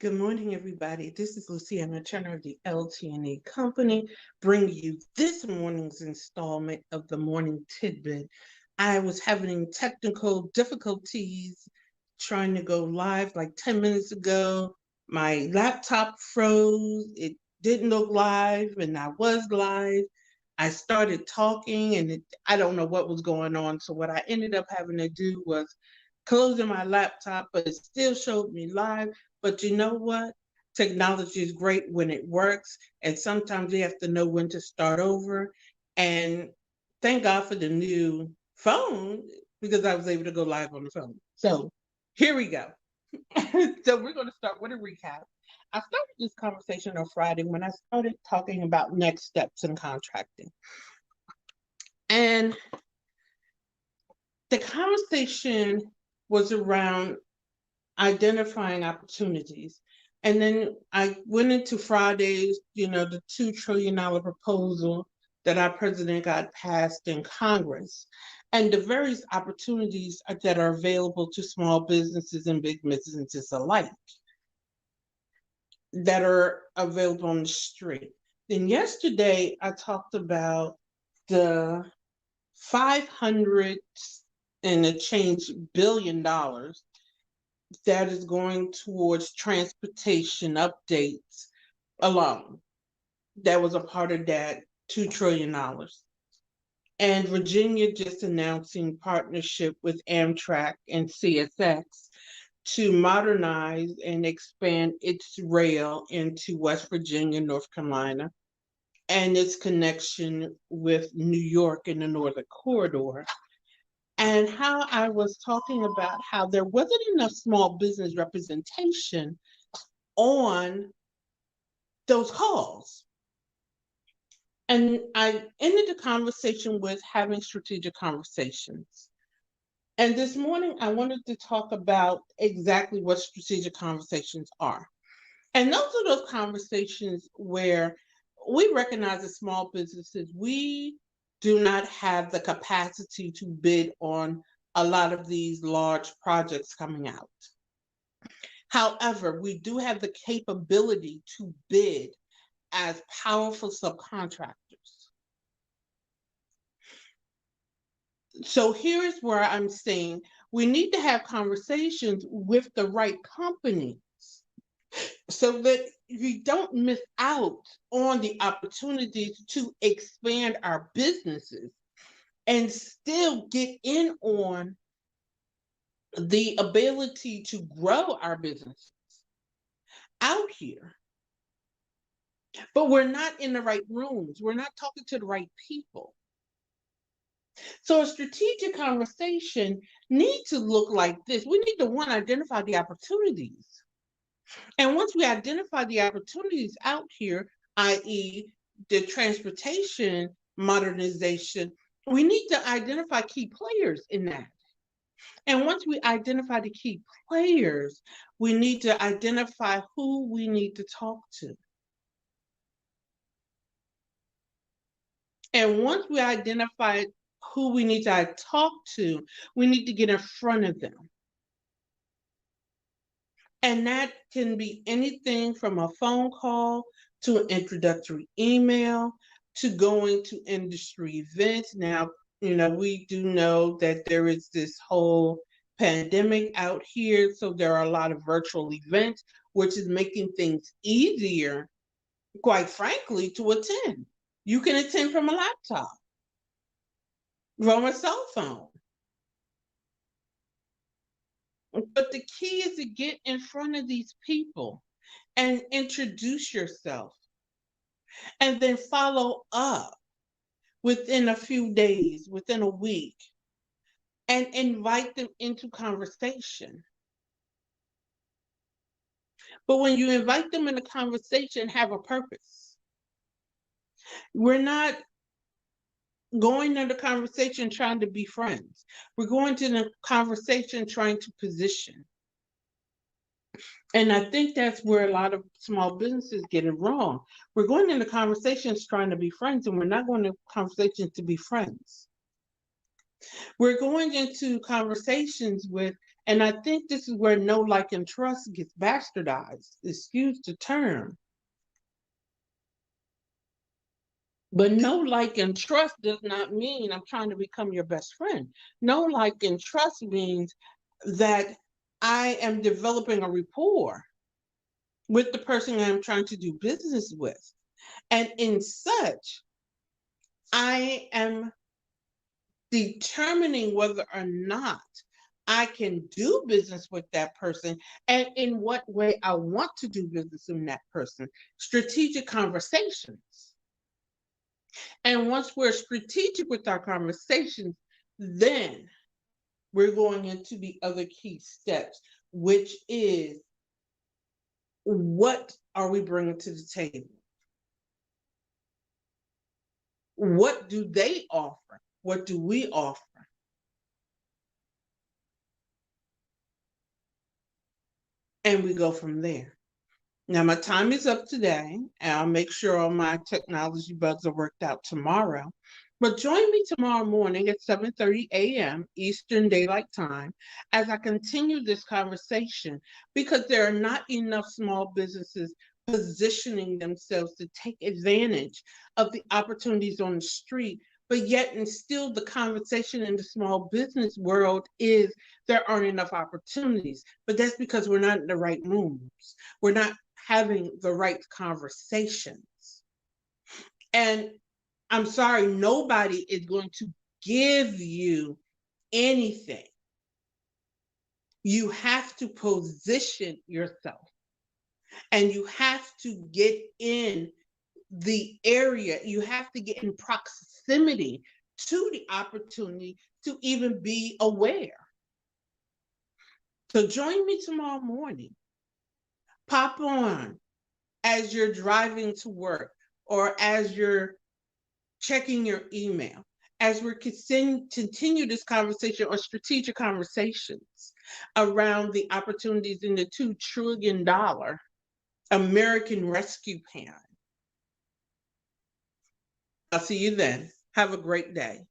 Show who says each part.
Speaker 1: Good morning, everybody. This is Luciana Turner of the LT&A Company, bringing you this morning's installment of the Morning Tidbit. I was having technical difficulties trying to go live like 10 minutes ago. My laptop froze. It didn't look live, and I was live. I started talking, and I don't know what was going on. So what I ended up having to do was closing my laptop, but it still showed me live. But you know what? Technology is great when it works, and sometimes you have to know when to start over. And thank God for the new phone because I was able to go live on the phone. So here we go. So we're going to start with a recap. I started this conversation on Friday when I started talking about next steps in contracting. And the conversation was around identifying opportunities. And then I went into Friday's, the $2 trillion proposal that our president got passed in Congress, and the various opportunities that are available to small businesses and big businesses alike that are available on the street. Then yesterday, I talked about the 500 and a change $1 billion that is going towards transportation updates alone. That was a part of that $2 trillion. And Virginia just announcing partnership with Amtrak and CSX to modernize and expand its rail into West Virginia, North Carolina, and its connection with New York in the Northern Corridor. And how I was talking about how there wasn't enough small business representation on those calls. And I ended the conversation with having strategic conversations. And this morning, I wanted to talk about exactly what strategic conversations are. And those are those conversations where we recognize as small businesses, we do not have the capacity to bid on a lot of these large projects coming out. However, we do have the capability to bid as powerful subcontractors. So here's where I'm saying we need to have conversations with the right companies so that we don't miss out on the opportunities to expand our businesses and still get in on the ability to grow our businesses out here. But we're not in the right rooms. We're not talking to the right people. So a strategic conversation needs to look like this. We need to, one, identify the opportunities. And once we identify the opportunities out here, i.e. the transportation modernization, we need to identify key players in that. And once we identify the key players, we need to identify who we need to talk to. And once we identify who we need to talk to, we need to get in front of them. And that can be anything from a phone call to an introductory email to going to industry events. Now, we do know that there is this whole pandemic out here, so there are a lot of virtual events, which is making things easier, quite frankly, to attend. You can attend from a laptop, from a cell phone. But the key is to get in front of these people and introduce yourself and then follow up within a few days, within a week, and invite them into conversation. But when you invite them in a conversation, have a purpose. We're not going into the conversation trying to be friends. We're going to the conversation trying to position. And I think that's where a lot of small businesses get it wrong. We're going into conversations trying to be friends, and we're not going to conversations to be friends. We're going into conversations with And I think this is where know, like, and trust gets bastardized. Excuse the term. But know, like, and trust does not mean I'm trying to become your best friend. Know, like, and trust means that I am developing a rapport with the person I'm trying to do business with. And in such, I am determining whether or not I can do business with that person and in what way I want to do business with that person. Strategic conversations. And once we're strategic with our conversations, then we're going into the other key steps, which is what are we bringing to the table? What do they offer? What do we offer? And we go from there. Now, my time is up today, and I'll make sure all my technology bugs are worked out tomorrow. But join me tomorrow morning at 7:30 a.m. Eastern Daylight Time as I continue this conversation, because there are not enough small businesses positioning themselves to take advantage of the opportunities on the street, but yet and still the conversation in the small business world is there aren't enough opportunities. But that's because we're not in the right rooms. We're not having the right conversations. And I'm sorry, nobody is going to give you anything. You have to position yourself, and you have to get in the area, you have to get in proximity to the opportunity to even be aware. So join me tomorrow morning. Pop on as you're driving to work or as you're checking your email, as we continue this conversation or strategic conversations around the opportunities in the $2 trillion American Rescue Plan. I'll see you then. Have a great day.